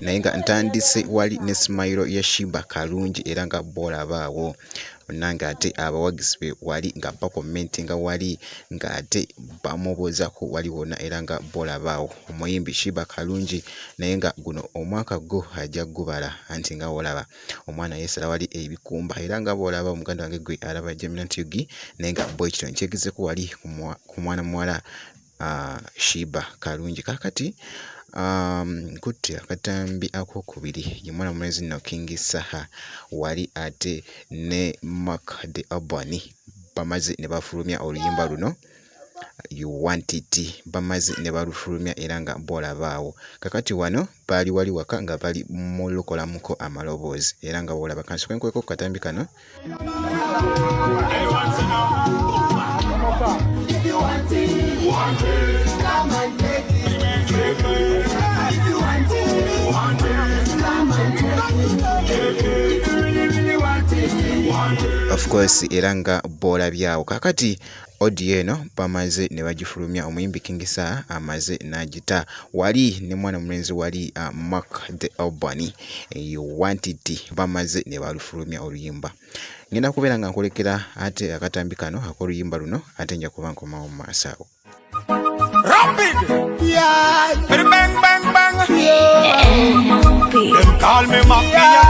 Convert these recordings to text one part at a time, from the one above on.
naye nga ntandise wali ne Smile ya Sheebah Karungi era nga bolabaawo nanga ate abawagizi be wali nga bakomentinga wali nga ate bamubuuzako wali wonna era nga bolabaawo omuyimbi Sheebah Karungi naye nga guno omwaka gwo ajja gubala anti nga olaba omwana yeesala wali ebikumba era nga bolaba omuganda wange gwe alaba Geminant Yugi naye nga bwe kityo nkyegezeko wali ku mwana muwala Sheebah Karungi kakati nkutte akatambi akokubiri ye mwana mulenzi nno King Saha wali ate ne Mark the Urban bamaze ne bafulumya oluyimba luno You Want It bamaze ne balufulumya era nga bolabaawo kakati wano baali wali waka nga bali mulukolamuko amaloboozi era nga bolaba kansoke nkweko ku katambi kano of course era nga bolabyawo kakati audio eno bamaze ne bagifulumya omuyimbi King Saha amaze n'agita wali ne mwana mulenzi wali Mark the Urban You Want It bamaze ne balufulumya oluyimba ngenda kubeera nga nkolekera ate akatambi kano akoluyimba luno ate nja kuba nkomawo mu maaso awo Rapid, yeah, bang bang bang, yeah. Them call me Mafia,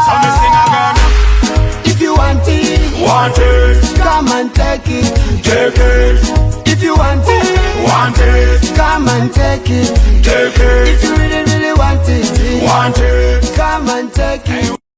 so me sing again. If you want Want it, come and take it. take it. If you want Want it, come and take it. take it. If you really want Want it. come and take it.